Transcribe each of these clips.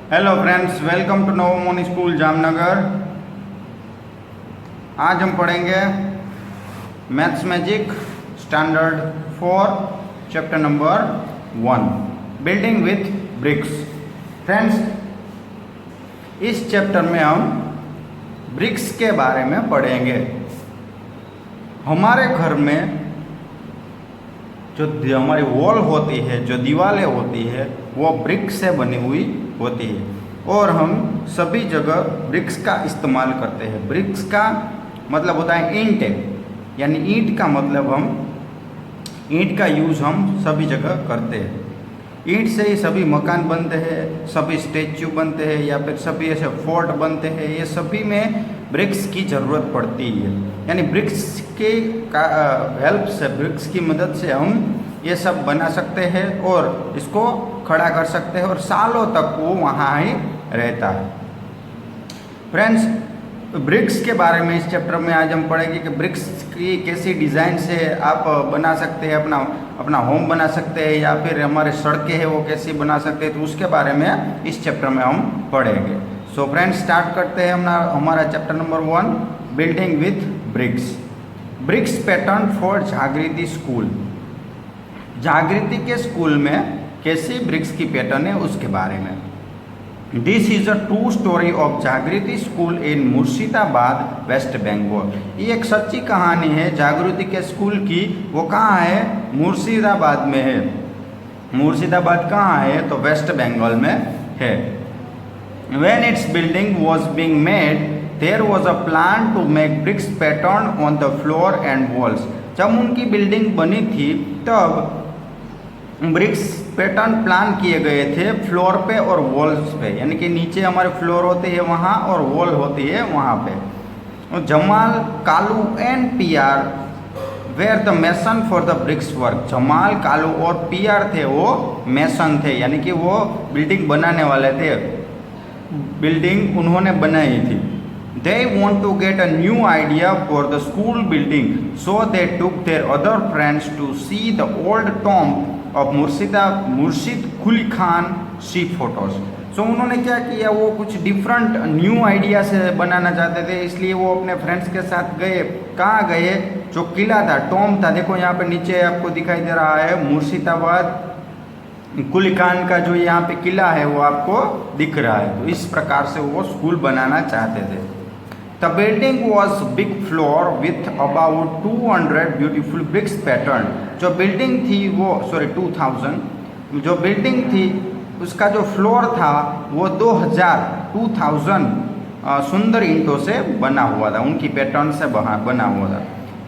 Hello friends, welcome to Navomoni school Jamnagar. आज हम पढ़ेंगे maths magic standard 4 chapter number 1 building with bricks. Friends, इस chapter में हम ब्रिक्स के बारे में पढ़ेंगे। हमारे घर में जो हमारी वॉल होती है, जो दीवारें होती है, वो ब्रिक्स से बनी हुई होती है और हम सभी जगह ब्रिक्स का इस्तेमाल करते हैं। ब्रिक्स का मतलब होता है ईंट, यानी ईंट का मतलब हम ईंट का यूज़ हम सभी जगह करते हैं। ईंट से ही सभी मकान बनते हैं, सभी स्टेच्यू बनते हैं या फिर सभी ऐसे फोर्ट बनते हैं। ये सभी में ब्रिक्स की ज़रूरत पड़ती है, यानी ब्रिक्स के हेल्प से, ब्रिक्स की मदद से हम ये सब बना सकते हैं और इसको खड़ा कर सकते हैं और सालों तक वो वहाँ ही रहता है। फ्रेंड्स, ब्रिक्स के बारे में इस चैप्टर में आज हम पढ़ेंगे कि ब्रिक्स की कैसी डिज़ाइन से आप बना सकते हैं, अपना होम बना सकते हैं या फिर हमारे सड़कें हैं वो कैसी बना सकते हैं, तो उसके बारे में इस चैप्टर में हम पढ़ेंगे। सो फ्रेंड्स, स्टार्ट करते हैं हमारा chapter number 1 building with bricks. Bricks pattern for Jagriti school. Jagriti के स्कूल में कैसी ब्रिक्स की पैटर्न है उसके बारे में। This is a true story of Jagriti school in Murshidabad, West Bengal. ये एक सच्ची कहानी है जागृति के स्कूल की। वो कहाँ है? मुर्शिदाबाद में है। मुर्शिदाबाद कहाँ है? तो वेस्ट बंगाल में है। When its building was being made, there was a plan to make bricks pattern on the floor and walls. जब उनकी बिल्डिंग बनी थी तब ब्रिक्स पैटर्न प्लान किए गए थे फ्लोर पे और वॉल्स पे, यानी कि नीचे हमारे फ्लोर होती है वहाँ और वॉल होती है वहाँ पे। Jamal, Kalu and PR were the mason for the bricks work. Jamal, Kalu और पीआर थे वो मेसन थे, यानी कि वो बिल्डिंग बनाने वाले थे। बिल्डिंग उन्होंने बनाई थी। They want to get a new idea for the school building, so they took their other friends to see the old tomb of मुर्शिद कुली खान सी फोटोज। सो उन्होंने क्या किया, वो कुछ डिफरेंट न्यू आइडिया से बनाना चाहते थे, इसलिए वो अपने फ्रेंड्स के साथ गए। कहाँ गए? जो किला था, टॉम था, देखो यहाँ पे नीचे आपको दिखाई दे रहा है मुर्शिदाबाद कुली खान का जो यहाँ पे किला है वो आपको दिख रहा है। तो इस प्रकार से वो स्कूल बनाना चाहते थे। The building was big floor with about 200 beautiful bricks pattern. जो बिल्डिंग थी वो 2000 जो बिल्डिंग थी उसका जो फ्लोर था वो 2000 सुंदर ईंटों से बना हुआ था, उनकी पैटर्न से बना हुआ था।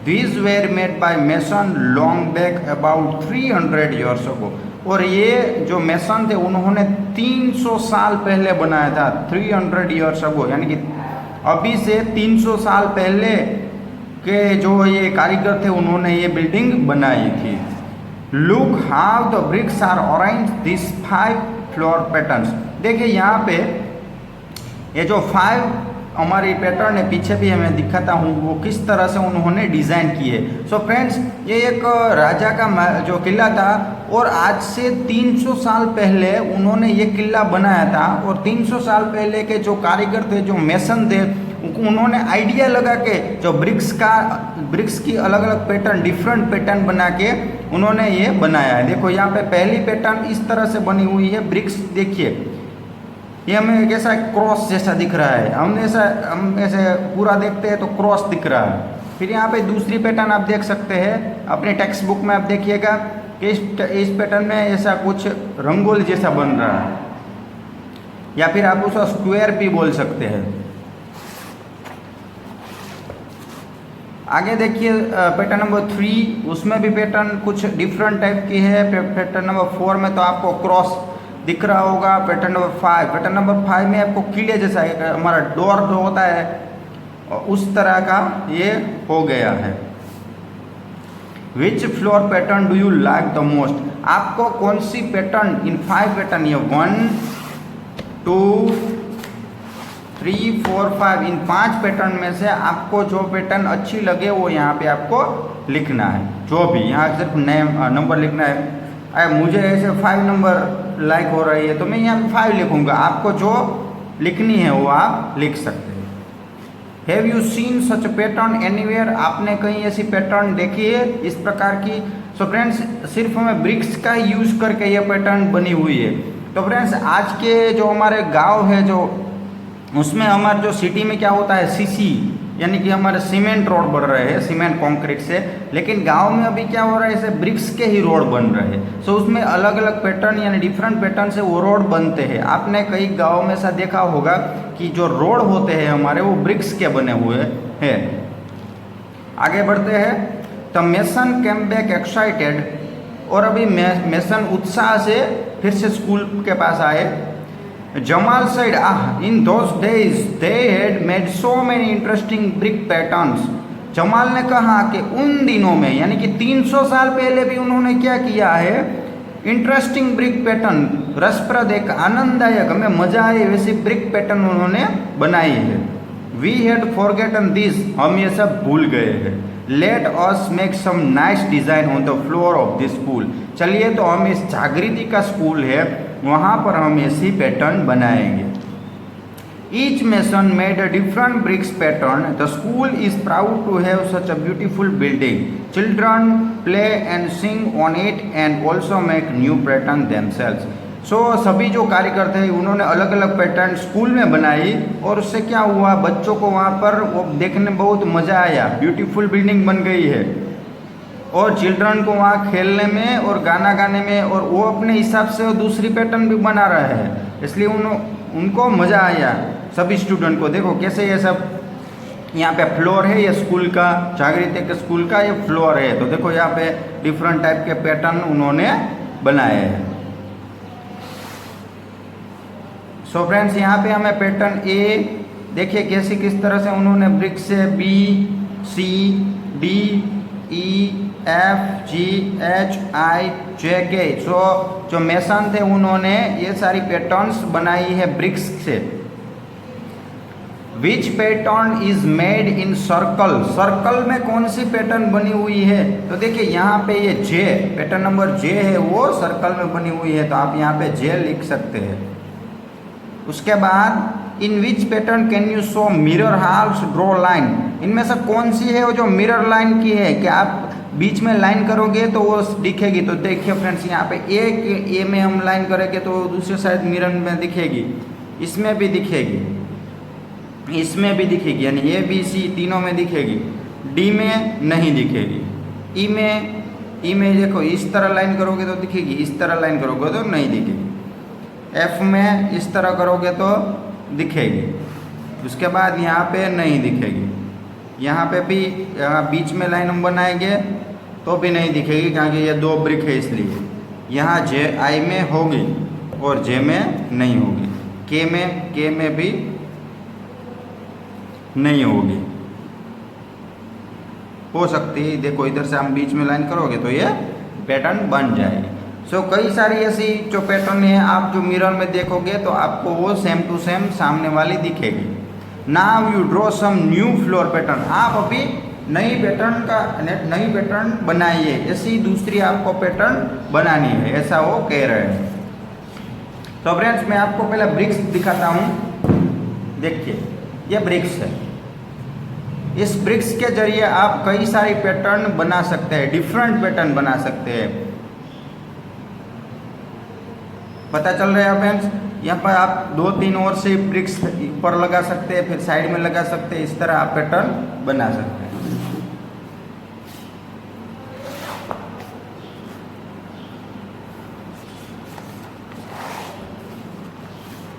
These were made by mason long back about 300 years ago। और ये जो मेसन थे उन्होंने 300 साल पहले बनाया था। 300 years ago, यानी कि अभी से 300 साल पहले के जो ये कारीगर थे उन्होंने ये बिल्डिंग बनाई थी। Look how the bricks are arrange this 5 floor patterns. देखिए यहाँ पे ये जो 5 हमारी पैटर्न है, पीछे भी मैं दिखाता हूँ वो किस तरह से उन्होंने डिज़ाइन की है। सो फ्रेंड्स, ये एक राजा का जो किला था और आज से 300 साल पहले उन्होंने ये किला बनाया था। और 300 साल पहले के जो कारीगर थे, जो मेसन थे, उन्होंने आइडिया लगा के जो ब्रिक्स की अलग अलग पैटर्न, डिफरेंट पैटर्न बना के उन्होंने ये बनाया है। देखो यहाँ पे पहली पैटर्न इस तरह से बनी हुई है। ब्रिक्स देखिए, ये हमें कैसा क्रॉस जैसा दिख रहा है। हम ऐसे पूरा देखते हैं तो क्रॉस दिख रहा है। फिर यहाँ पे दूसरी पैटर्न आप देख सकते हैं, अपने टेक्स्ट बुक में आप देखिएगा कि इस पैटर्न में ऐसा कुछ रंगोली जैसा बन रहा है, या फिर आप उसको स्क्वायर भी बोल सकते हैं। आगे देखिए पैटर्न नंबर 3, उसमें भी पैटर्न कुछ डिफरेंट टाइप की है। पैटर्न नंबर 4 में तो आपको क्रॉस दिख रहा होगा। पैटर्न नंबर 5 में आपको किले जैसा हमारा डोर जो होता है उस तरह का ये हो गया है। विच floor pattern do you like the most? आपको कौन सी पैटर्न इन 5 पैटर्न, ये 1 2 3 4 5, इन 5 पैटर्न में से आपको जो पैटर्न अच्छी लगे वो यहाँ पे आपको लिखना है। जो भी यहाँ सिर्फ नंबर लिखना है। मुझे ऐसे 5 नंबर लाइक हो रही है तो मैं यहाँ पे 5 लिखूंगा। आपको जो लिखनी है वो आप लिख सकते हैं। Have you scene such pattern anywhere, आपने कहीं ऐसी पैटर्न देखी है इस प्रकार की? सो फ्रेंड्स सिर्फ हमें ब्रिक्स का यूज करके ये पैटर्न बनी हुई है। तो फ्रेंड्स आज के जो हमारे गांव है जो उसमें हमारे जो सिटी में क्या होता है सीसी यानी कि हमारे सीमेंट रोड बन रहे हैं सीमेंट कंक्रीट से, लेकिन गांव में अभी क्या हो रहा है ऐसे ब्रिक्स के ही रोड बन रहे हैं। सो उसमें अलग अलग पैटर्न यानी डिफरेंट पैटर्न से वो रोड बनते हैं। आपने कई गांव में ऐसा देखा होगा कि जो रोड होते हैं हमारे वो ब्रिक्स के बने हुए हैं। आगे बढ़ते हैं। The mason came back excited, और अभी मेसन उत्साह से फिर से स्कूल के पास आए। Jamal said, in those days they had made so many interesting brick patterns. Jamal ने कहा कि उन दिनों में यानी कि 300 साल पहले भी उन्होंने क्या किया है, इंटरेस्टिंग ब्रिक पैटर्न, रसप्रद एक आनंददायक हमें मजा आए वैसी ब्रिक पैटर्न उन्होंने बनाई है। वी हैड फॉरगेटन दिस, हम ये सब भूल गए हैं। Let us make some nice design on the floor of this school, चलिए तो हम इस जागृति का स्कूल है वहाँ पर हम ऐसी पैटर्न बनाएंगे। Each mason made a different bricks pattern, the school is proud to have such a beautiful building, children play and sing on it and also make new pattern themselves. So सभी जो कार्यकर थे उन्होंने अलग अलग pattern school में बनाई और उससे क्या हुआ, बच्चों को वहाँ पर वो देखने में बहुत मज़ा आया, ब्यूटीफुल बिल्डिंग बन गई है और चिल्ड्रन को वहाँ खेलने में और गाना गाने में, और वो अपने हिसाब से दूसरी पैटर्न भी बना रहे हैं, इसलिए उनको मज़ा आया सभी स्टूडेंट को। देखो कैसे ये सब यहाँ पे फ्लोर है, ये स्कूल का जागृति के स्कूल का ये फ्लोर है, तो देखो यहाँ पे डिफरेंट टाइप के पैटर्न उन्होंने बनाए हैं। सो फ्रेंड्स यहाँ पे हमें पैटर्न ए देखिए कैसे किस तरह से उन्होंने ब्रिक से B C D E F G H I J K, so जो मेसन थे उन्होंने ये सारी पैटर्न्स बनाई है ब्रिक्स से। Which pattern is made in circle, circle में कौन सी पैटर्न बनी हुई है, तो देखिए यहाँ पे ये जे पैटर्न नंबर जे है वो सर्कल में बनी हुई है, तो आप यहाँ पे जे लिख सकते हैं। उसके बाद in which pattern can you show mirror halves draw line, इनमें से कौन सी है वो जो मिरर लाइन की है, कि आप बीच में लाइन करोगे तो वो दिखेगी। तो देखिए फ्रेंड्स यहाँ पे एक ए में हम लाइन करेंगे तो दूसरे साइड मिरर में दिखेगी, इसमें भी दिखेगी, इसमें भी दिखेगी, यानी ए बी सी तीनों में दिखेगी। डी में नहीं दिखेगी, ई में देखो इस तरह लाइन करोगे तो दिखेगी, इस तरह लाइन करोगे तो नहीं दिखेगी। एफ में इस तरह करोगे तो दिखेगी, उसके बाद यहाँ पे नहीं दिखेगी, यहाँ पे भी बीच में लाइन हम बनाएंगे तो भी नहीं दिखेगी क्योंकि ये दो ब्रिक है इसलिए। यहाँ जे आई में होगी और जे में नहीं होगी, के में भी नहीं होगी, हो सकती है। देखो इधर से हम बीच में लाइन करोगे तो ये पैटर्न बन जाएगी। सो कई सारी ऐसी जो पैटर्न है आप जो मिरर में देखोगे तो आपको वो सेम टू सेम सामने वाली दिखेगी। Now you draw some new floor pattern, आप अभी नई पैटर्न बनाइए, ऐसी दूसरी आपको पैटर्न बनानी है, ऐसा वो कह रहे हैं। तो फ्रेंड्स मैं आपको पहले ब्रिक्स दिखाता हूँ। देखिए ये ब्रिक्स है, इस ब्रिक्स के जरिए आप कई सारी पैटर्न बना सकते हैं, डिफरेंट पैटर्न बना सकते हैं। पता चल रहा है फ्रेंड्स, यहाँ पर आप 2-3 और से ब्रिक्स पर लगा सकते हैं, फिर साइड में लगा सकते हैं, इस तरह आप पैटर्न बना सकते हैं।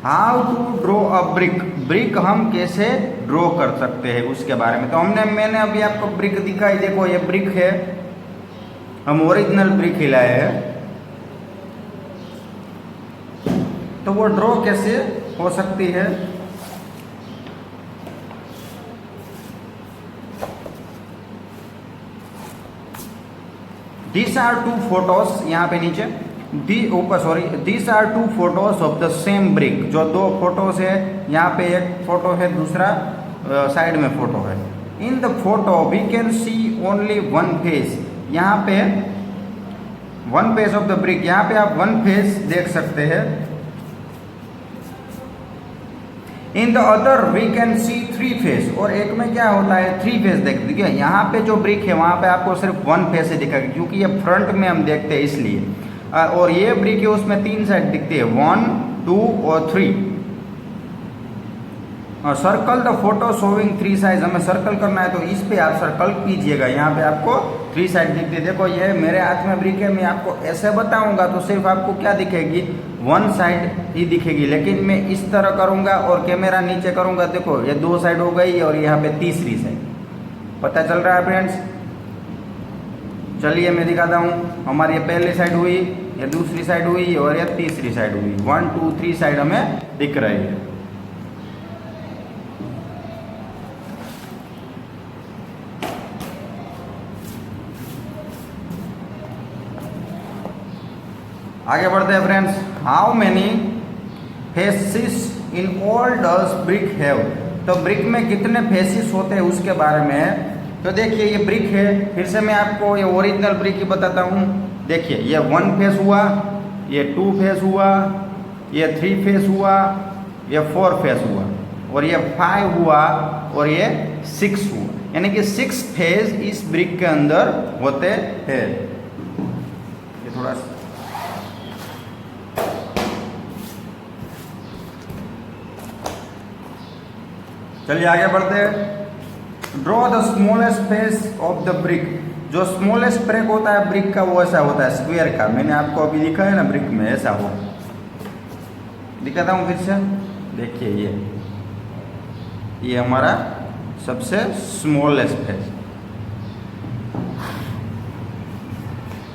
How to draw a brick, brick हम कैसे ड्रॉ कर सकते हैं उसके बारे में। तो मैंने अभी आपको ब्रिक दिखाई, देखो ये ब्रिक है, हम ओरिजिनल ब्रिक ही लाए हैं, तो वो ड्रॉ कैसे हो सकती है। These are 2 photos, यहाँ पे नीचे these are 2 photos of the same brick, जो 2 फोटोज है, यहाँ पे एक फोटो है, दूसरा साइड में फोटो है। In the photo we can see only one face, यहाँ पे one face of the brick, यहाँ पे आप वन फेस देख सकते हैं। In the other we can see three face, और एक में क्या होता है थ्री फेस। देखिए यहाँ पे जो ब्रिक है वहाँ पे आपको सिर्फ वन फेस ही दिखेगा, क्योंकि ये फ्रंट में हम देखते हैं इसलिए। और ये ब्रिक है उसमें तीन साइड दिखती है, 1 2 और 3। Circle the photo showing three side, हमें सर्कल करना है तो इस पे आप सर्कल कीजिएगा। यहाँ पे आपको थ्री साइड दिखती है। देखो ये मेरे हाथ में ब्रिक है, मैं आपको ऐसे बताऊंगा तो सिर्फ आपको क्या दिखेगी, वन साइड ही दिखेगी। लेकिन मैं इस तरह करूंगा और कैमरा नीचे करूंगा, देखो ये दो साइड हो गई और यहाँ पे तीसरी साइड। पता चल रहा है फ्रेंड्स? चलिए मैं दिखाता हूँ। हमारी ये पहली साइड हुई, ये दूसरी साइड हुई और ये तीसरी साइड हुई। 1 2 3 साइड हमें दिख रही है। आगे बढ़ते हैं friends. How many faces in all does brick have, तो ब्रिक में कितने फेसिस होते हैं उसके बारे में है। तो देखिए ये ब्रिक है, फिर से मैं आपको ये ओरिजिनल ब्रिक ही बताता हूँ। देखिए ये 1 फेस हुआ, ये 2 फेस हुआ, ये 3 फेस हुआ, ये 4 फेस हुआ, और ये 5 हुआ, और ये 6 हुआ। यानी कि 6 फेस इस ब्रिक के अंदर होते हैं। ये थोड़ा चलिए आगे बढ़ते हैं। Draw the smallest face of the brick, जो स्मॉलेस्ट ब्रिक होता है ब्रिक का वो ऐसा होता है स्क्वायर का। मैंने आपको अभी दिखा है ना ब्रिक में ऐसा हो, दिखाता हूँ फिर से। देखिए ये हमारा सबसे स्मॉलेस्ट फेस।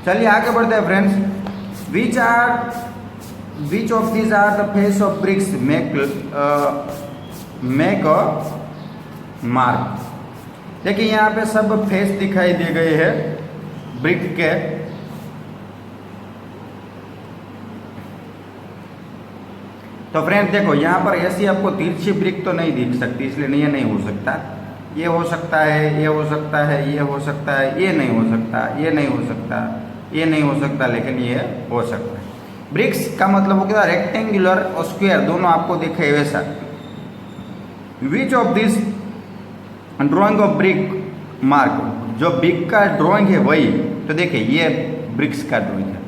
चलिए आगे बढ़ते हैं friends. Which of these are the face of bricks make a mark. देखिए यहाँ पे सब फेस दिखाई दे गए हैं ब्रिक के। तो फ्रेंड्स देखो यहाँ पर ऐसी आपको तिरछी ब्रिक तो नहीं दिख सकती, इसलिए ये नहीं हो सकता। ये हो सकता है, ये हो सकता है, ये हो सकता है, ये नहीं हो सकता, ये नहीं हो सकता, ये नहीं हो सकता, लेकिन ये हो सकता है। ब्रिक्स का मतलब हो गया रेक्टेंगुलर और स्क्वायर, दोनों आपको दिखे वैसा। विच of this drawing of brick mark, जो ब्रिक का ड्राइंग है वही। तो देखिए ये ब्रिक्स का ड्राइंग है,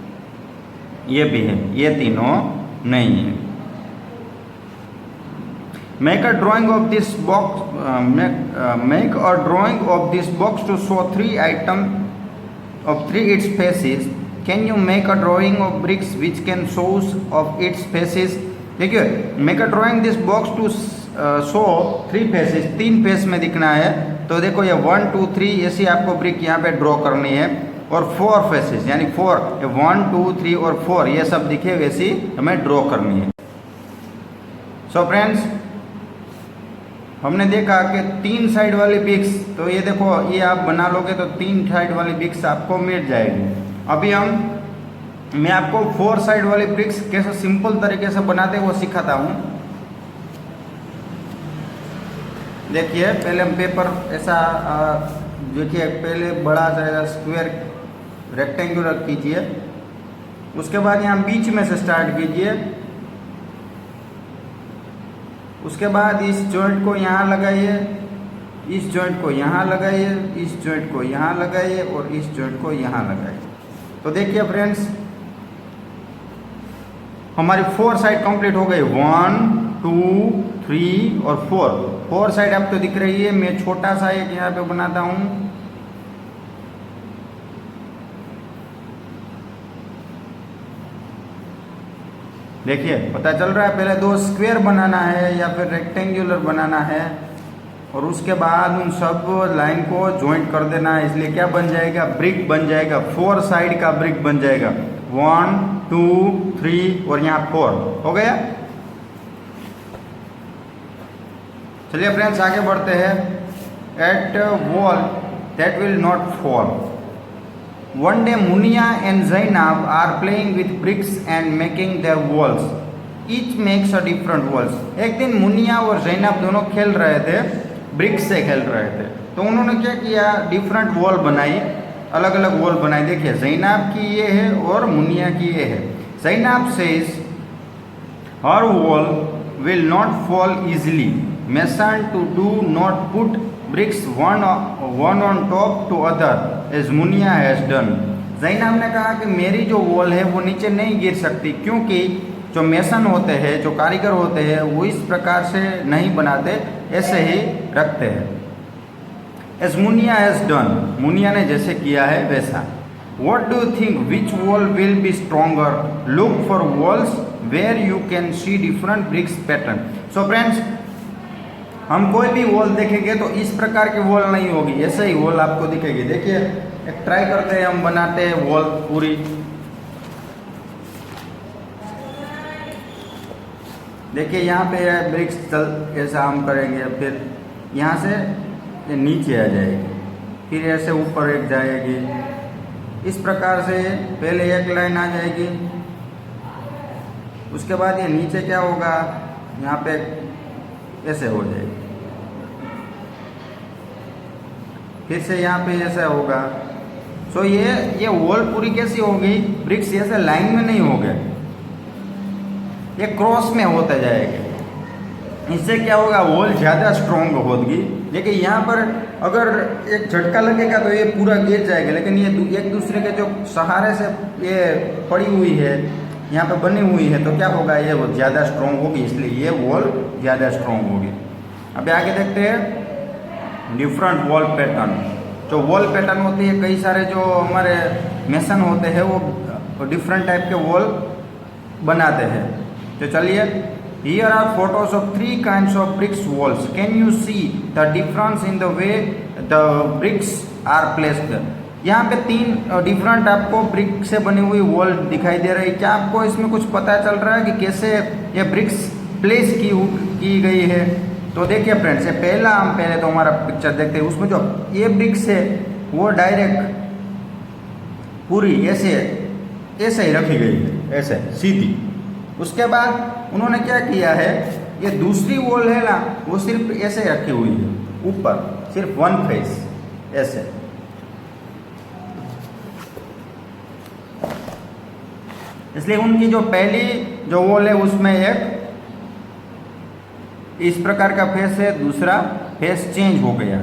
ये भी है, ये तीनों नहीं है। Make a drawing of this box, make a drawing of this box to show 3 item of 3 its faces. Can you make a drawing of bricks which can shows of its faces. देखिए make a drawing this box to show 3 faces, 3 face में दिखना है। तो देखो ये 1 2 3 ऐसी आपको brick यहाँ पे ड्रॉ करनी है, और 4 फेसेस यानी 4, 1 2 3 और 4 ये सब दिखे वैसी हमें ड्रॉ करनी है। सो फ्रेंड्स हमने देखा कि 3 साइड वाली ब्रिक्स, तो ये देखो ये आप बना लोगे तो 3 साइड वाली ब्रिक्स आपको मिल जाएगी। अभी मैं आपको 4 साइड वाली ब्रिक्स कैसे सिंपल तरीके से बनाते हैं वो सिखाता हूँ। देखिए पहले हम पेपर ऐसा देखिए पहले बड़ा सा स्क्वायर रेक्टेंगुलर कीजिए, उसके बाद यहाँ बीच में से स्टार्ट कीजिए, उसके बाद इस जॉइंट को यहाँ लगाइए, इस जॉइंट को यहाँ लगाइए, इस जॉइंट को यहाँ लगाइए और इस जॉइंट को यहाँ लगाइए। तो देखिए फ्रेंड्स हमारी 4 साइड कंप्लीट हो गई, 1 2 3 और 4 साइड आपको दिख रही है। मैं छोटा सा एक यहाँ पे बनाता हूँ। देखिए पता चल रहा है, पहले 2 स्क्वायर बनाना है या फिर रेक्टेंगुलर बनाना है, और उसके बाद उन सब लाइन को ज्वाइंट कर देना है। इसलिए क्या बन जाएगा, ब्रिक बन जाएगा, 4 साइड का ब्रिक बन जाएगा। 1 2 3 और यहाँ 4 हो गया। चलिए फ्रेंड्स आगे बढ़ते हैं। At wall that will not fall. One day Muniya and Zainab are playing with bricks and making their walls, each makes a different walls. एक दिन मुनिया और जैनब दोनों खेल रहे थे, ब्रिक्स से खेल रहे थे। तो उन्होंने क्या किया, डिफरेंट वॉल बनाई अलग अलग वॉल बनाई। देखिए जैनाब की ये है और मुनिया की ये है। Zainab says her wall will not fall easily, mason to do not put bricks one on top to other as Muniya has done. Zainab ने कहा कि मेरी जो वॉल है वो नीचे नहीं गिर सकती, क्योंकि जो मेसन होते हैं, जो कारीगर होते हैं, वो इस प्रकार से नहीं बनाते, ऐसे ही रखते हैं। As Muniya has done, Muniya ने जैसे किया है वैसा। What do you think which wall will be stronger, look for walls where you can see different bricks pattern. So friends, हम कोई भी वॉल देखेंगे तो इस प्रकार की वॉल नहीं होगी, ऐसे ही वॉल आपको दिखेगी। देखिए एक ट्राई करते हैं, हम बनाते हैं वॉल पूरी। देखिए यहाँ पे ब्रिक्स चल ऐसा हम करेंगे, फिर यहाँ से ये नीचे आ जाएगी, फिर ऐसे ऊपर एक जाएगी, इस प्रकार से पहले एक लाइन आ जाएगी, उसके बाद ये नीचे क्या होगा, यहाँ पे ऐसे हो जाएगी, फिर से यहाँ पे ऐसा होगा। सो ये वॉल पूरी कैसी होगी, ब्रिक्स ऐसे लाइन में नहीं हो गए, ये क्रॉस में होता जाएगा। इससे क्या होगा, वॉल ज़्यादा स्ट्रॉन्ग होगी। देखिए यहाँ पर अगर एक झटका लगेगा तो ये पूरा गिर जाएगा, लेकिन ये एक दूसरे के जो सहारे से ये पड़ी हुई है, यहाँ पे बनी हुई है, तो क्या होगा, ये वो ज़्यादा स्ट्रॉन्ग होगी, इसलिए ये वॉल ज़्यादा स्ट्रॉन्ग होगी। अभी आगे देखते हैं डिफरेंट वॉल पैटर्न। जो वॉल पैटर्न होती है, कई सारे जो हमारे मेसन होते हैं वो डिफरेंट टाइप के वॉल बनाते हैं। तो चलिए, here are photos of 3 kinds of bricks walls. Can you see the difference in the way the bricks are placed? यहाँ पे 3 डिफरेंट आपको ब्रिक से बनी हुई वॉल दिखाई दे रही है। क्या आपको इसमें कुछ पता चल रहा है कि कैसे ये ब्रिक्स प्लेस की गई है? तो देखिए फ्रेंड्स, ये पहला हम पहले तो हमारा पिक्चर देखते हैं, उसमें जो ये ब्रिक्स है वो डायरेक्ट पूरी ऐसे ही रखी गई है, ऐसे सीधी। उसके बाद उन्होंने क्या किया है, ये दूसरी वॉल है ना, वो सिर्फ ऐसे रखी हुई है, ऊपर सिर्फ वन फेस ऐसे। इसलिए उनकी जो पहली जो वॉल है उसमें एक इस प्रकार का फेस है, दूसरा फेस चेंज हो गया,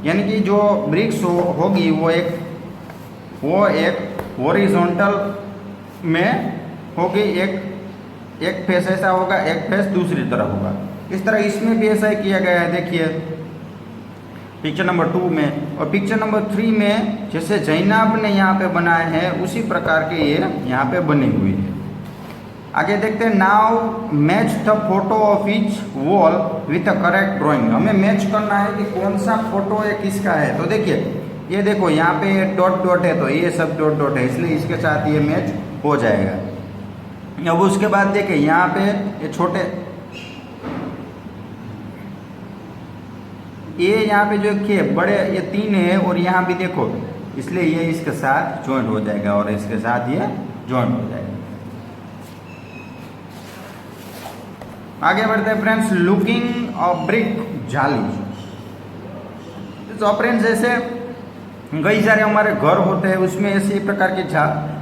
यानी कि जो ब्रिक्स होगी वो एक हॉरिजॉन्टल में होगी, एक फेस ऐसा होगा, एक फेस दूसरी तरफ होगा। इस तरह इसमें भी ऐसा ही किया गया है। देखिए पिक्चर नंबर 2 में और पिक्चर नंबर 3 में जैसे जैनाब ने यहाँ पे बनाए हैं उसी प्रकार के ये यहाँ पे बनी हुई है। आगे देखते हैं, now match the photo of each wall with a correct drawing. हमें मैच करना है कि कौन सा फोटो है किसका है। तो देखिए ये देखो यहाँ पे डॉट डॉट है, तो ये सब डॉट डॉट है, इसलिए इसके साथ ये मैच हो जाएगा। अब उसके बाद देखिए यहाँ पे ये छोटे ये यहाँ पे जो खे बड़े ये 3 है और यहाँ भी देखो, इसलिए ये इसके साथ जॉइंट हो जाएगा और इसके साथ ये जॉइंट हो जाएगा। आगे बढ़ते हैं फ्रेंड्स, लुकिंग ऑफ ब्रिक जाली। तो फ्रेंड्स जैसे कई सारे हमारे घर होते हैं, उसमें ऐसे प्रकार के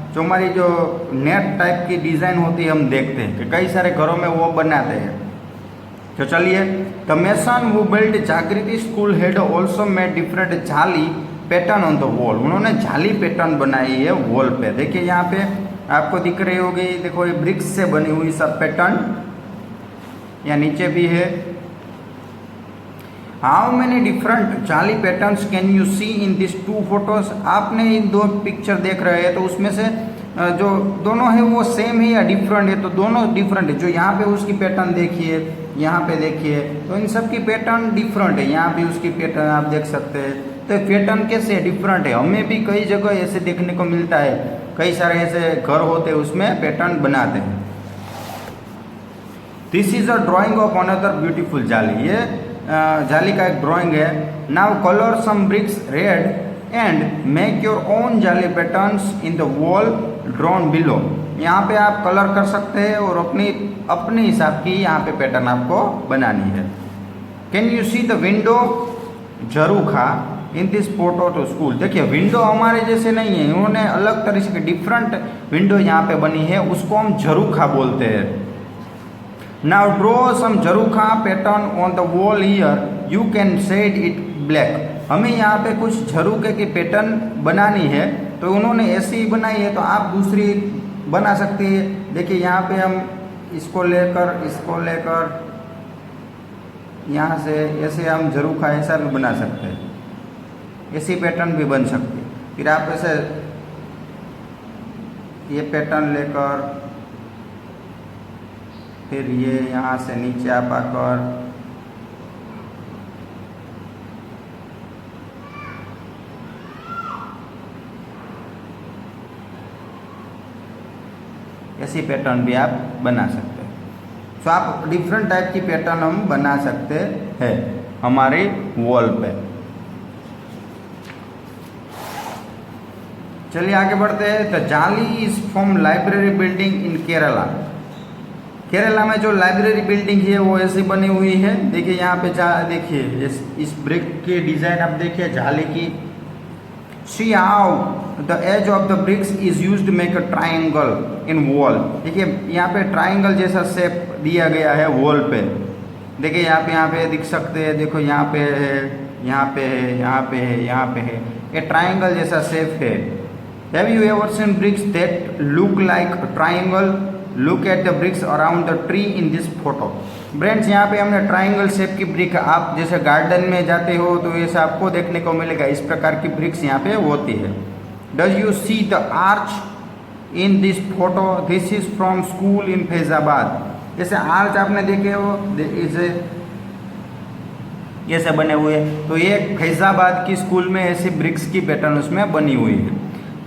जो हमारी जो नेट टाइप की डिज़ाइन होती है हम देखते हैं कि कई सारे घरों में वो बनाते हैं। तो चलिए, द मेसन वो बिल्ड जागृति school had also made different जाली पैटर्न ऑन द वॉल। उन्होंने जाली पैटर्न बनाई है वॉल पे। देखिए यहाँ पे आपको दिख रही होगी, देखो ये ब्रिक्स से बनी हुई सब पैटर्न, या नीचे भी है। How many different jali patterns can you see in this 2 photos. आपने इन 2 पिक्चर देख रहे हैं, तो उसमें से जो दोनों है वो सेम है या डिफरेंट है? तो दोनों डिफरेंट है। जो यहाँ पे उसकी पैटर्न देखिए, यहाँ पे देखिए, तो इन सब की पैटर्न डिफरेंट है। यहाँ भी उसकी पैटर्न आप देख सकते हैं। तो पैटर्न कैसे डिफरेंट है? हमें भी कई जगह ऐसे देखने को मिलता है, कई सारे ऐसे घर होते हैं उसमें पैटर्न बनाते हैं। This is a drawing of another beautiful jali. ये जाली का एक ड्राइंग है। Now colour some bricks red and make your own jali patterns in the wall drawn below. यहाँ पे आप कलर कर सकते हैं और अपने हिसाब की यहाँ पे पैटर्न आपको बनानी है। Can you see the window jharokha in this photo to school. देखिए विंडो हमारे जैसे नहीं है, इन्होंने अलग तरीके के डिफरेंट विंडो यहाँ पे बनी है, उसको हम झरोखा बोलते हैं। Now draw some jharokha pattern on the wall here, you can shade it black. हमें यहाँ पे कुछ झरोखे की पैटर्न बनानी है, तो उन्होंने ऐसी ही बनाई है, तो आप दूसरी बना सकते हैं। देखिए यहाँ पे हम इसको लेकर यहाँ से ऐसे हम झरोखा ऐसा भी बना सकते हैं, ऐसी पैटर्न भी बन सकती है। फिर आप ऐसे ये पैटर्न लेकर फिर ये यहाँ से नीचे आप आकर ऐसी पैटर्न भी आप बना सकते हैं। तो आप डिफरेंट टाइप की पैटर्न हम बना सकते हैं हमारे वॉल पे। चलिए आगे बढ़ते हैं। द जाली is from library building in Kerala. Kerala में जो लाइब्रेरी बिल्डिंग है वो ऐसी बनी हुई है। देखिए यहाँ पे देखिए इस ब्रिक की डिजाइन आप देखिए जाली की। See how the edge of the bricks is used to make a triangle in wall। देखिए यहाँ पे ट्राइंगल जैसा शेप दिया गया है वॉल पे। देखिए यहाँ पे दिख सकते हैं, देखो यहाँ पे है, यहाँ पे है, यहाँ पे है, यहाँ पे है, ये ट्राइंगल जैसा शेप है। Have you ever seen bricks that look like a triangle? Look at the bricks around the tree in this photo। Friends यहाँ पे हमने ट्राइंगल शेप की ब्रिक, आप जैसे गार्डन में जाते हो तो ऐसा आपको देखने को मिलेगा, इस प्रकार की ब्रिक्स यहाँ पे होती है। Does you see the arch in this photo? This is from school इन फैजाबाद। जैसे आर्च आपने देखे हो ऐसे बने हुए, तो ये फैजाबाद की स्कूल में ऐसी ब्रिक्स की पैटर्न उसमें बनी हुई है।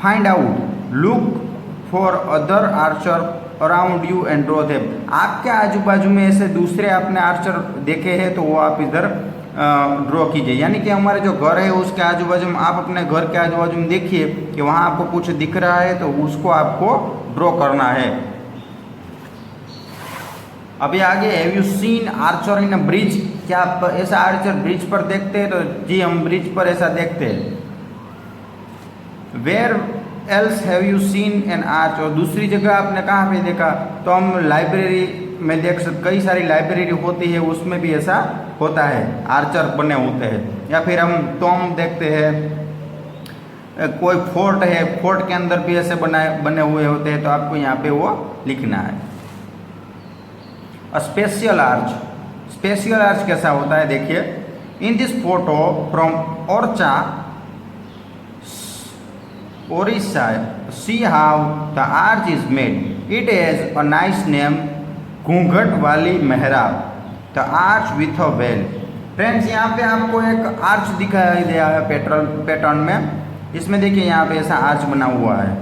Find out, look for other Archer around you and draw them. आपके आजू बाजू में ऐसे दूसरे आपने आर्चर देखे हैं तो वो आप इधर ड्रॉ कीजिए। यानी कि हमारे जो घर है उसके आजू बाजू में, आप अपने घर के आजू बाजू में देखिए कि वहाँ आपको कुछ दिख रहा है तो उसको आपको ड्रॉ करना है। अभी आगे, have you scene Archer in a bridge? क्या आप ऐसा आर्चर ब्रिज पर देखते हैं? तो जी हम ब्रिज पर ऐसा देखते हैं। Where else have you seen an arch? और दूसरी जगह आपने कहाँ पे देखा? तो हम लाइब्रेरी में देख सकते, कई सारी लाइब्रेरी होती है उसमें भी ऐसा होता है, आर्चर बने होते हैं। या फिर हम टॉम देखते हैं, कोई फोर्ट है, फोर्ट के अंदर भी ऐसे बने हुए होते हैं, तो आपको यहाँ पे वो लिखना है। स्पेशल आर्च, स्पेशल आर्च कैसा होता है? देखिए इन this photo from Orchha Orissa, see how the arch is made. It has a nice name, घूंघट वाली मेहराब, the arch with a bell। Friends यहाँ पे आपको एक आर्च दिखाई दिया है पैटर्न में। इसमें देखिए यहाँ पे ऐसा आर्च बना हुआ है।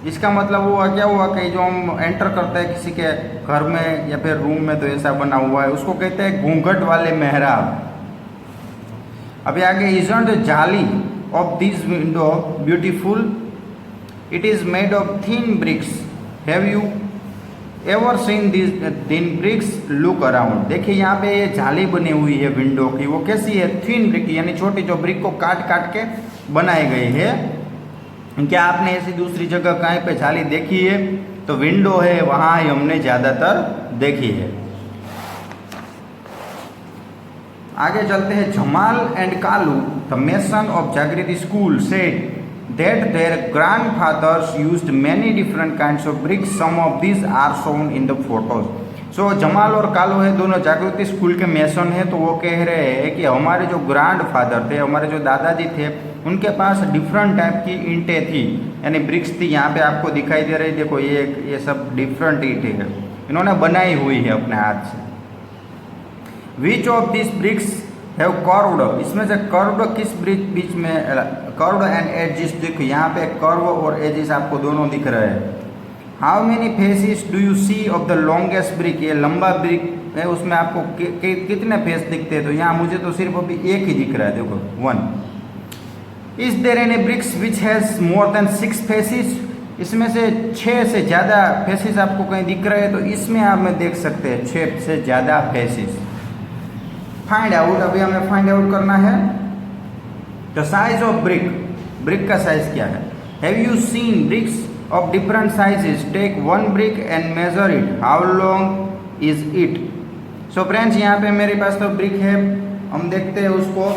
इसका मतलब हुआ क्या हुआ कि जो हम एंटर करते हैं किसी के घर में या फिर रूम में तो ऐसा बना हुआ है, उसको कहते हैं घूंघट वाले मेहराब। अभी आगे, isn't जाली of this window beautiful? It is made of thin bricks। Have you ever seen these thin bricks? Look around। देखिए यहाँ पे ये जाली बनी हुई है विंडो की, वो कैसी है? थिन ब्रिक, यानी छोटी जो ब्रिक को काट काट के बनाई गई है। क्या आपने ऐसी दूसरी जगह कहीं पे जाली देखी है? तो विंडो है वहाँ ही हमने ज़्यादातर देखी है। आगे चलते हैं। Jamal and Kalu the mason of Jagriti school said that their grandfathers used many different kinds of bricks, some of this are shown in the photos. So Jamal और कालू है, दोनों जागृति स्कूल के मेसन है, तो वो कह रहे हैं कि हमारे जो ग्रैंडफादर थे, हमारे जो दादाजी थे, उनके पास डिफरेंट टाइप की ईंटें थी, यानी ब्रिक्स थी। यहाँ पे आपको दिखाई दे रही, देखो ये सब डिफरेंट ईंटें है, इन्होंने बनाई हुई है अपने हाथ से। Which of this bricks have curved? इसमें से कर्व्ड किस बीच में, कर्व्ड एंड एजेस, देखो यहाँ पे कर्व और एजेस आपको दोनों दिख रहे हैं। How many faces do you see of the longest brick? ये लंबा ब्रिक है, उसमें आपको कितने फेस दिखते हैं? तो यहाँ मुझे तो सिर्फ अभी एक ही दिख रहा है, देखो 1। Is there any bricks which has more than 6 faces? इसमें से 6 से ज़्यादा फेसेस आपको कहीं दिख रहे हैं? तो इसमें आप में देख सकते हैं 6 से ज़्यादा फेसेस। फाइंड आउट, अभी हमें फाइंड आउट करना है। The size of brick, brick का साइज क्या है? Have you seen bricks of different sizes? Take one brick and measure it, how long is it? So friends, यहाँ पे मेरे पास तो ब्रिक है, हम देखते हैं उसको।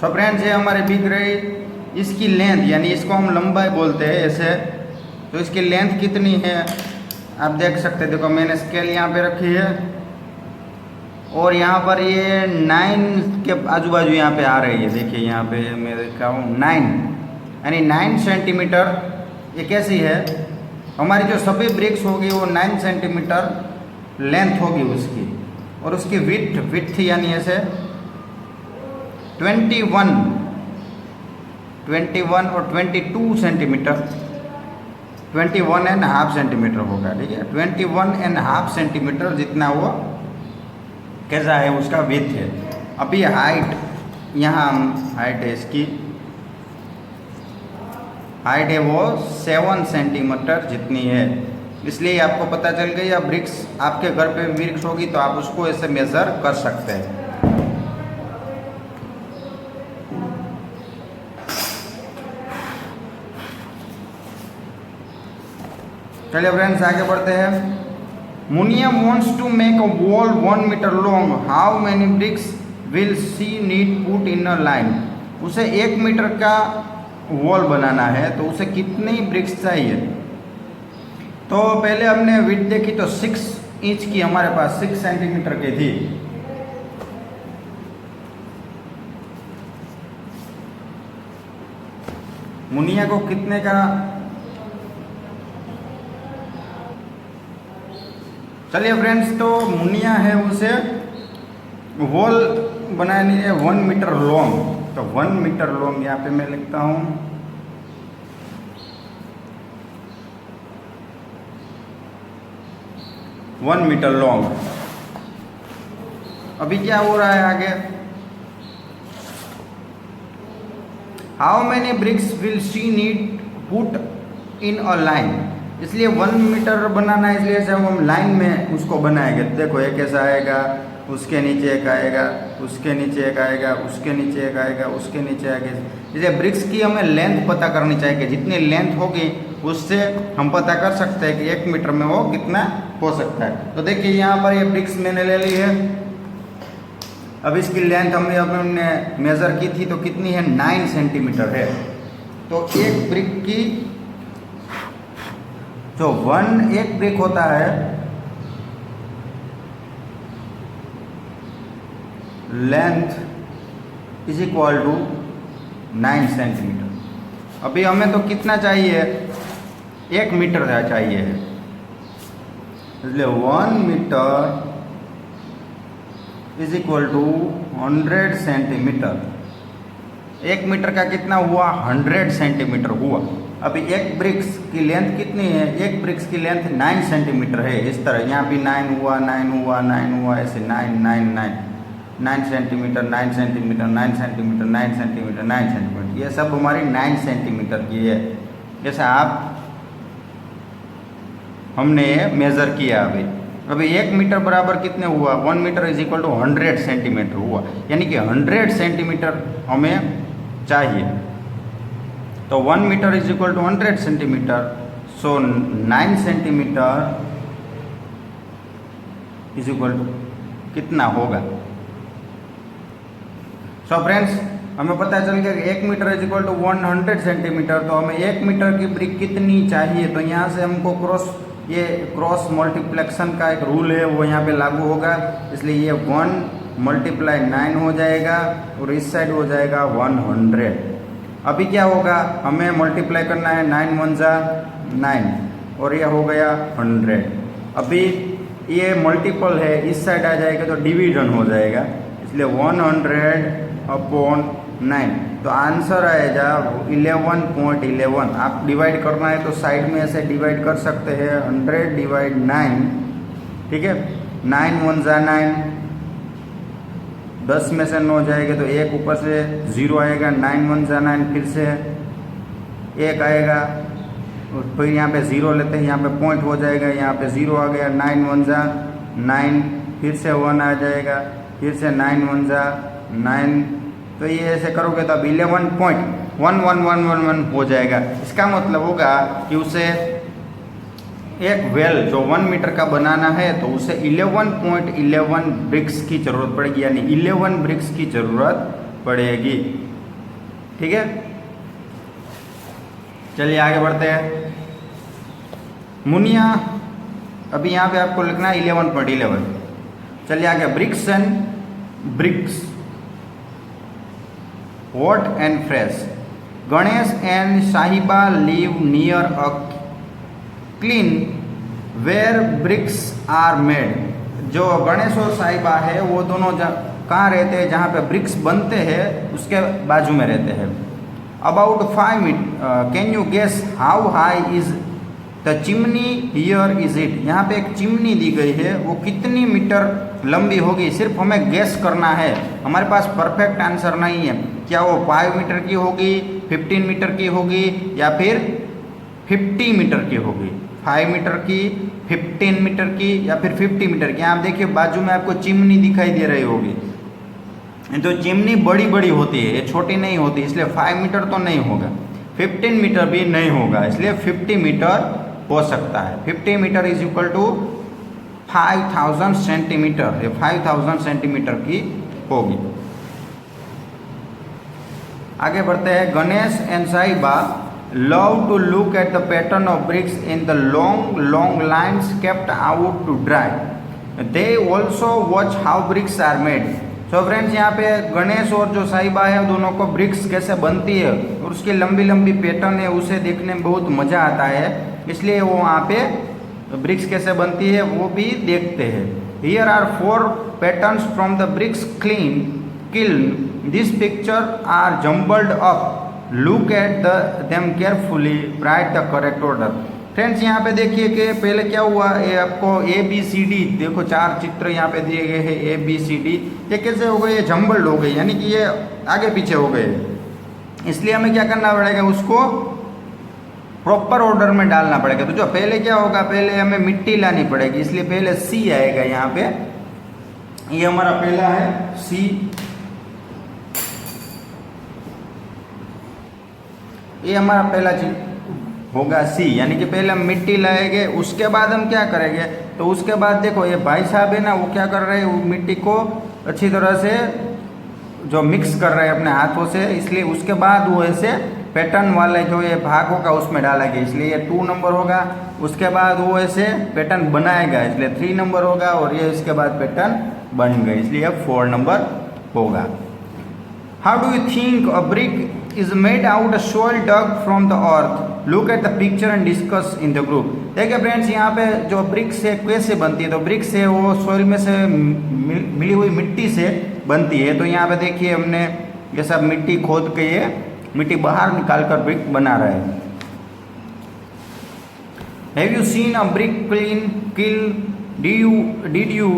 सो फ्रेंड्स, ये हमारे बिक रही, इसकी लेंथ यानी इसको हम लंबाई बोलते हैं ऐसे, तो इसकी लेंथ कितनी है आप देख सकते हैं। देखो मैंने स्केल यहाँ पे रखी है और यहाँ पर ये 9 के आजू बाजू यहाँ पे आ रही है। देखिए यहाँ पे मैं देखा हूँ 9 यानी 9 सेंटीमीटर। ये कैसी है? हमारी जो सभी ब्रिक्स होगी वो 9 सेंटीमीटर लेंथ होगी उसकी, और उसकी विड्थ यानी ऐसे 21 और 22 सेंटीमीटर, 21.5 सेंटीमीटर होगा। ठीक है, 21.5 सेंटीमीटर जितना वो कैसा है उसका विड्थ है। अभी हाइट, यहाँ हाइट है इसकी, हाइट है वो 7 सेंटीमीटर जितनी है। इसलिए आपको पता चल गई, या ब्रिक्स आपके घर पे ब्रिक्स होगी तो आप उसको ऐसे मेज़र कर सकते हैं। चलिए फ्रेंड्स आगे बढ़ते हैं। Muniya wants to make a wall 1 metre long, how many bricks will she need put in a line? उसे 1 मीटर का वॉल बनाना है तो उसे कितनी ब्रिक्स चाहिए? तो पहले हमने विड्थ देखी तो 6 इंच की हमारे पास 6 सेंटीमीटर की थी। मुनिया को कितने का? चलिए फ्रेंड्स, तो मुनिया है उसे वॉल बनानी है 1 मीटर लॉन्ग। तो 1 मीटर लॉन्ग यहाँ पे मैं लिखता हूँ, वन मीटर लॉन्ग। अभी क्या हो रहा है आगे? How many bricks will she need put in a line? इसलिए 1 मीटर बनाना है, इसलिए से हम लाइन में उसको बनाएंगे। देखो एक ऐसा आएगा, उसके नीचे एक आएगा, उसके नीचे एक आएगा, उसके नीचे एक आएगा, उसके नीचे आएगा। इसलिए ब्रिक्स की हमें लेंथ पता करनी चाहिए कि जितनी लेंथ होगी उससे हम पता कर सकते हैं कि 1 मीटर में वो कितना हो सकता है। तो देखिए यहाँ पर ये ब्रिक्स मैंने ले ली है। अब इसकी लेंथ हमने मेज़र की थी तो कितनी है? 9 सेंटीमीटर है। तो एक ब्रिक की जो एक ब्रिक होता है, length is equal to 9 centimetre. अभी हमें तो कितना चाहिए? 1 मीटर चाहिए, इसलिए 1 metre is equal to 100 centimetre. 1 metre का कितना हुआ? 100 सेंटीमीटर हुआ। अभी एक ब्रिक्स की लेंथ कितनी है? एक ब्रिक्स की लेंथ 9 सेंटीमीटर है। इस तरह यहाँ भी 9 हुआ, 9 हुआ, 9 हुआ, ऐसे 9 9 9 9 centimetre, 9 centimetre, 9 centimetre, 9 centimetre, 9 centimetre, ये सब हमारी 9 सेंटीमीटर की है। जैसे आप हमने मेज़र किया। अभी 1 मीटर बराबर कितने हुआ? 1 metre is equal to 100 centimetre हुआ, यानी कि 100 सेंटीमीटर हमें चाहिए। तो 1 metre is equal to 100 centimetre, so 9 centimetre is equal to कितना होगा? सो फ्रेंड्स, हमें पता चल गया कि 1 metre is equal to 100 centimetre. तो हमें 1 मीटर की ब्रिक कितनी चाहिए? तो यहाँ से हमको क्रॉस मल्टीप्लेक्शन का एक रूल है, वो यहाँ पे लागू होगा। इसलिए ये 1 मल्टीप्लाई 9 हो जाएगा और इस साइड हो जाएगा 100। अभी क्या होगा? हमें मल्टीप्लाई करना है, 9 1 जा 9 और ये हो गया 100। अभी ये मल्टीपल है, इस साइड आ जाएगा तो डिवीजन हो जाएगा, इसलिए 100/9। तो आंसर आएगा 11.11। आप डिवाइड करना है तो साइड में ऐसे डिवाइड कर सकते हैं, 100/9। ठीक है, 9 1 जा 9, 10 में से 9 जाएगा तो एक ऊपर से 0 आएगा, 9 1 जा 9, फिर से 1 आएगा, और फिर यहाँ पे 0 लेते हैं, यहाँ पे पॉइंट हो जाएगा, यहाँ पे 0 आ गया, 9 1 जा 9, फिर से 1 आ जाएगा, फिर से 9 1 जा 9, तो ये ऐसे करोगे तो अब 11.1111 हो जाएगा। इसका मतलब होगा कि उसे एक वेल जो 1 मीटर का बनाना है तो उसे 11.11 ब्रिक्स की जरूरत पड़ेगी, यानी 11 ब्रिक्स की जरूरत पड़ेगी। ठीक है, चलिए आगे बढ़ते हैं। मुनिया, अभी यहाँ पे आपको लिखना है 11.11। चलिए आगे, bricks and bricks, hot and fresh. Ganesh and Sahiba live near a kiln where bricks are made. जो गणेश और साहिबा है वो दोनों कहाँ रहते हैं, जहाँ पे ब्रिक्स बनते हैं उसके बाजू में रहते हैं। About 5 metre, can you guess how high is the chimney here is it. यहाँ पे एक चिमनी दी गई है, वो कितनी मीटर लंबी होगी, सिर्फ हमें गेस करना है, हमारे पास परफेक्ट आंसर नहीं है। क्या वो 5 मीटर की होगी, 15 मीटर की होगी या फिर 50 मीटर की होगी, 5 मीटर की, 15 मीटर की या फिर 50 मीटर की। आप देखिए बाजू में आपको चिमनी दिखाई दे रही होगी, तो चिमनी बड़ी बड़ी होती है, ये छोटी नहीं होती, इसलिए 5 मीटर तो नहीं होगा, 15 मीटर भी नहीं होगा, इसलिए 50 मीटर हो सकता है। 50 metre is equal to 5000 centimetre, ये 5000 सेंटीमीटर की होगी। आगे बढ़ते हैं। Ganesh and Sahiba love to look at the pattern of bricks in the long long lines kept out to dry, they also watch how bricks are made. So friends, यहाँ पे गणेश और जो साहिबा है दोनों को ब्रिक्स कैसे बनती है और उसकी लंबी लंबी पैटर्न है उसे देखने में बहुत मज़ा आता है, इसलिए वो वहाँ पे ब्रिक्स कैसे बनती है वो भी देखते हैं। Here are 4 patterns from the bricks kiln. This picture are jumbled up. Look at them carefully. Write the correct order. Friends, यहाँ पे देखिए कि पहले क्या हुआ, ये आपको ABCD देखो 4 चित्र यहाँ पे दिए गए हैं ABCD, ये कैसे हो गए, ये जम्बल्ड हो गए, यानी कि ये आगे पीछे हो गए, इसलिए हमें क्या करना पड़ेगा, उसको प्रॉपर ऑर्डर में डालना पड़ेगा। तो जो पहले क्या होगा, पहले हमें मिट्टी लानी पड़ेगी, इसलिए पहले C आएगा यहाँ पे, ये हमारा पहला है C, ये हमारा पहला चीज होगा C, यानी कि पहले हम मिट्टी लाएंगे, उसके बाद हम क्या करेंगे, तो उसके बाद देखो ये भाई साहब है ना, वो क्या कर रहे हैं, वो मिट्टी को अच्छी तरह से जो मिक्स कर रहे हैं अपने हाथों से, इसलिए उसके बाद वो ऐसे पैटर्न वाले जो ये भाग होगा उसमें डालेंगे, इसलिए ये 2 नंबर होगा। उसके बाद वो ऐसे पैटर्न बनाएगा, इसलिए 3 नंबर होगा, और ये इसके बाद पैटर्न बन गए, इसलिए 4 नंबर होगा। How do you think a brick is made out of soil dug from the earth. Look at the picture and discuss in the group. देखिए फ्रेंड्स, यहाँ पे जो ब्रिक्स है कैसे बनती है, तो ब्रिक्स है वो सोइल में से मिली हुई मिट्टी से बनती है। तो यहाँ पे देखिए हमने ये सब मिट्टी खोद के ये मिट्टी बाहर निकाल कर ब्रिक बना रहे हैं। Have you seen a brick kiln? Did you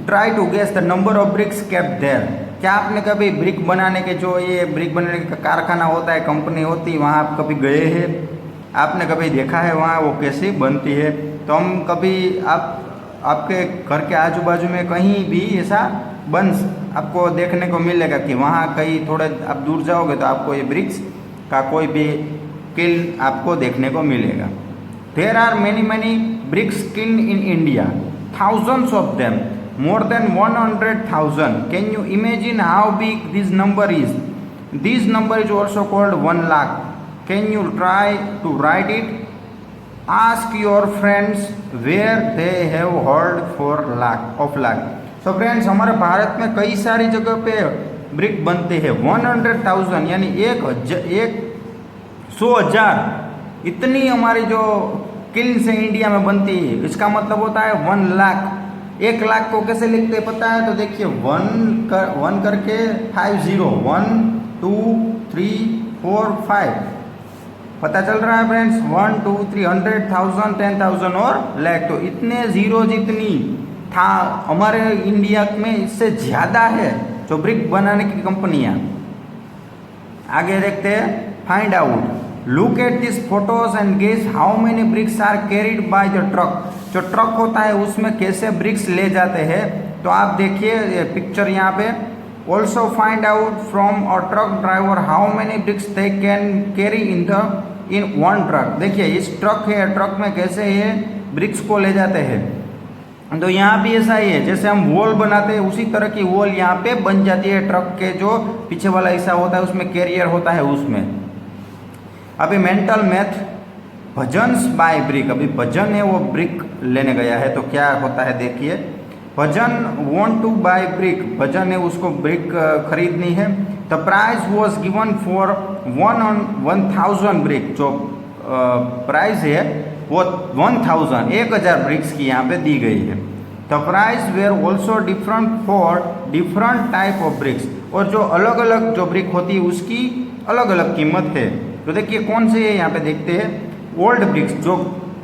try to guess the number of bricks kept there? क्या आपने कभी ब्रिक बनाने के, जो ये ब्रिक बनाने का कारखाना होता है, कंपनी होती है, वहाँ आप कभी गए हैं, आपने कभी देखा है वहाँ वो कैसे बनती है? तो हम कभी आपके घर के आजू बाजू में कहीं भी ऐसा आपको देखने को मिलेगा कि वहाँ कहीं थोड़े आप दूर जाओगे तो आपको ये ब्रिक्स का कोई भी किल्न आपको देखने को मिलेगा। There are many bricks kiln in India, thousands of them, more than 100,000. Can you imagine how big this number is? This number is also called 1 lakh. Can you try to write it? Ask your friends where they have heard of lakh. So friends, हमारे भारत में कई सारी जगह पे brick बनते हैं। 100,000 यानी 100,000 इतनी हमारी जो किल्न से इंडिया में बनती है, इसका मतलब होता है 1 लाख। 1 लाख को कैसे लिखते हैं पता है? तो देखिए 1 करके 50, 1 2 3 4 5 पता चल रहा है फ्रेंड्स। 1 2 3 100,000 10,000 और लाख, तो इतने जीरो जितनी था हमारे इंडिया में, इससे ज़्यादा है जो ब्रिक बनाने की कंपनियां। आगे देखते हैं, find out look at this photos and guess how many bricks are carried by the truck. जो ट्रक होता है उसमें कैसे ब्रिक्स ले जाते हैं, तो आप देखिए पिक्चर यहाँ पे। Also find out from a truck driver how many bricks they can carry in one truck. देखिए इस ट्रक है, ट्रक में कैसे ये ब्रिक्स को ले जाते हैं। तो यहाँ भी ऐसा ही है, जैसे हम वॉल बनाते हैं उसी तरह की वॉल यहाँ पे बन जाती है। ट्रक के जो पीछे वाला हिस्सा होता है उसमें कैरियर होता है उसमें। अभी mental math, bhajans by brick. अभी भजन है वो ब्रिक लेने गया है, तो क्या होता है देखिए। भजन वांट टू बाय ब्रिक, भजन है उसको ब्रिक खरीदनी है। The price was given for 1000 brick. जो प्राइस है वो 1000 ब्रिक्स की यहाँ पे दी गई है। The price were also different for different type of bricks. और जो अलग अलग जो ब्रिक होती है उसकी अलग अलग कीमत है। तो देखिए कौन से है यहाँ पे देखते हैं। ओल्ड ब्रिक्स, जो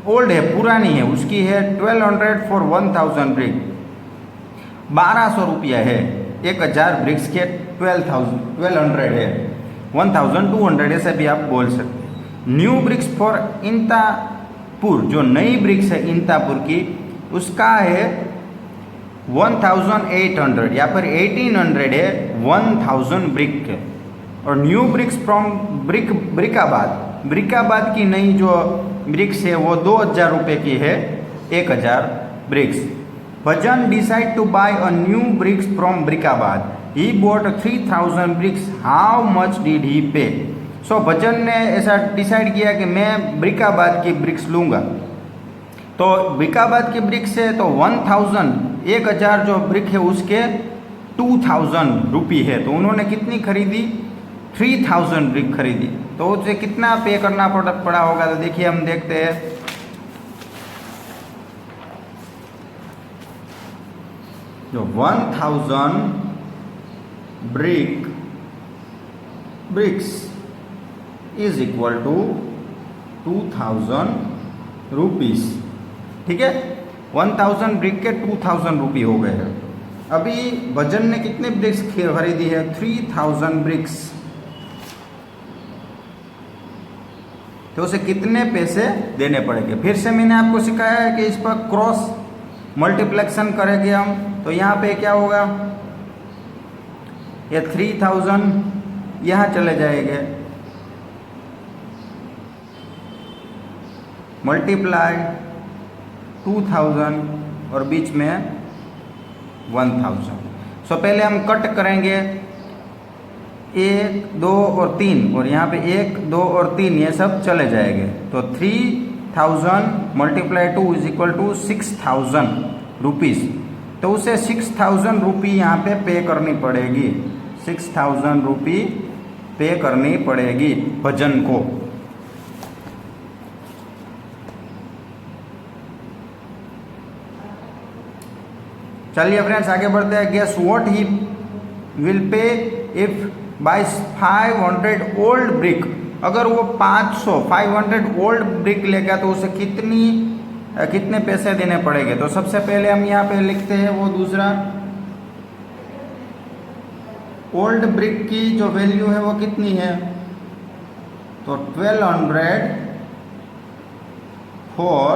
ओल्ड है पुरानी है, उसकी है 1200 फॉर 1000 ब्रिक, 1200 रुपया है। 1000 ब्रिक्स के 1200 है, 1200 ऐसे भी आप बोल सकते हैं। न्यू ब्रिक्स फॉर इंतापुर, जो नई ब्रिक्स है इंतापुर की, उसका है 1800, या फिर 1800 है 1000 ब्रिक के। और न्यू ब्रिक्स फ्रॉम ब्रिकाबाद की नई जो ब्रिक्स है वो 2000 रुपये की है, 1000 bricks. Bhajan decide to buy a new bricks from Brickabad. He bought 3000 bricks, how much did he pay. So भजन ने ऐसा डिसाइड किया कि मैं ब्रिकाबाद की ब्रिक्स लूँगा। तो ब्रिकाबाद की ब्रिक्स है तो 1000 जो ब्रिक है उसके 2000 रुपये है। तो उन्होंने कितनी खरीदी, 3000 ब्रिक खरीदी। तो उसे कितना पे करना पड़ा होगा, तो देखिए हम देखते हैं। जो 1000 bricks is equal to 2000 rupees. ठीक है, 1000 ब्रिक के 2000 रुपये हो गए हैं। अभी भजन ने कितने ब्रिक्स खरीदी है, 3000 ब्रिक्स। तो उसे कितने पैसे देने पड़ेंगे। फिर से मैंने आपको सिखाया है कि इस पर क्रॉस मल्टीप्लेक्शन करेंगे हम। तो यहाँ पे क्या होगा, ये 3000 यहाँ चले जाएंगे, मल्टीप्लाई 2000 और बीच में 1000। सो पहले हम कट करेंगे 1, 2 और 3, और यहाँ पे 1, 2 और 3 ये सब चले जाएंगे। तो 3000 multiply 2 is equal to 6000 rupees. तो उसे 6000 रुपये यहाँ पे करनी पड़ेगी, 6000 रुपये पे करनी पड़ेगी भजन को। चलिए फ्रेंड्स आगे बढ़ते हैं। Guess what he will pay if buy 500 old brick. अगर वो 500 ओल्ड ब्रिक लेगा तो उसे कितने पैसे देने पड़ेंगे। तो सबसे पहले हम यहाँ पे लिखते हैं वो दूसरा, ओल्ड ब्रिक की जो वैल्यू है वो कितनी है, तो 1200 फॉर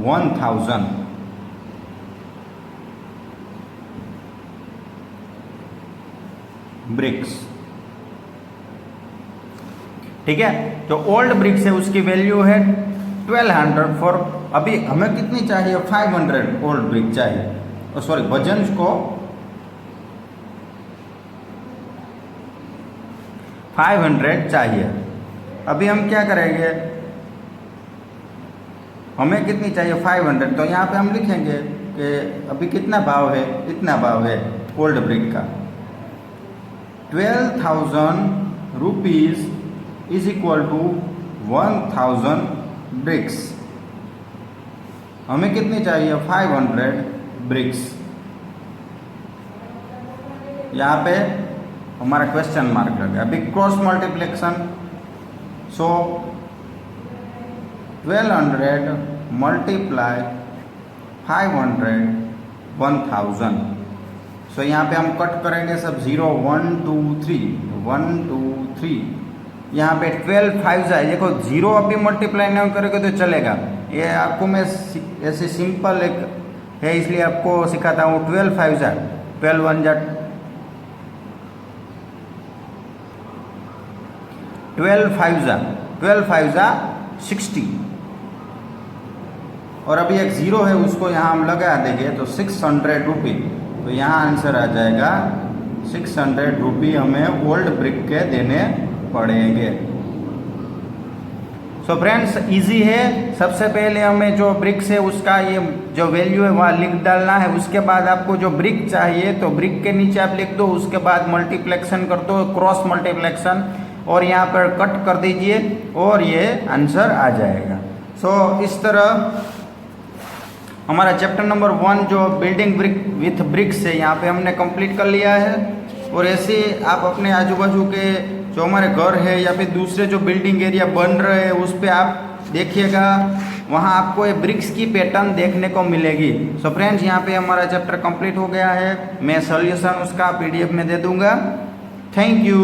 1000। ब्रिक्स। ठीक है, जो ओल्ड ब्रिक्स है उसकी वैल्यू है 1200 फॉर, अभी हमें कितनी चाहिए, 500 ओल्ड ब्रिक चाहिए। सॉरी, भजन को 500 चाहिए। अभी हम क्या करेंगे, हमें कितनी चाहिए 500। तो यहाँ पे हम लिखेंगे कि अभी कितना भाव है, इतना भाव है ओल्ड ब्रिक का, 12,000 rupees is equal to 1000 bricks. हमें कितनी चाहिए, 500 ब्रिक्स। यहाँ पे हमारा क्वेश्चन मार्क लग गया। अभी क्रॉस मल्टीप्लिकेशन, सो 1200 मल्टीप्लाई 500 1000। सो यहाँ पे हम कट करेंगे सब 0 1 2 3 1 2 3 यहाँ पे 12 5 है, देखो 0 अभी मल्टीप्लाई नहीं करोगे तो चलेगा। ये आपको मैं ऐसे सिंपल एक है इसलिए आपको सिखाता हूँ। 12 5 जा 12 1 जा 12 5 जा 60 और अभी एक 0 है उसको यहाँ हम लगा देंगे तो 600 रुपी। तो यहाँ आंसर आ जाएगा 600 रुपी हमें ओल्ड ब्रिक के देने पड़ेंगे। सो फ्रेंड्स इजी है। सबसे पहले हमें जो ब्रिक्स है उसका ये जो वैल्यू है वहाँ लिख डालना है। उसके बाद आपको जो ब्रिक चाहिए तो ब्रिक के नीचे आप लिख दो, उसके बाद मल्टीप्लेक्शन कर दो, क्रॉस मल्टीप्लेक्शन, और यहाँ पर कट कर दीजिए और ये आंसर आ जाएगा। सो इस तरह हमारा चैप्टर नंबर 1 जो बिल्डिंग ब्रिक विथ ब्रिक्स है यहाँ पे हमने कंप्लीट कर लिया है। और ऐसे आप अपने आजू बाजू के जो हमारे घर है या फिर दूसरे जो बिल्डिंग एरिया बन रहे हैं उस पर आप देखिएगा, वहाँ आपको ये ब्रिक्स की पैटर्न देखने को मिलेगी। सो फ्रेंड्स यहाँ पे हमारा चैप्टर कंप्लीट हो गया है। मैं सॉल्यूशन उसका PDF में दे दूँगा। Thank you.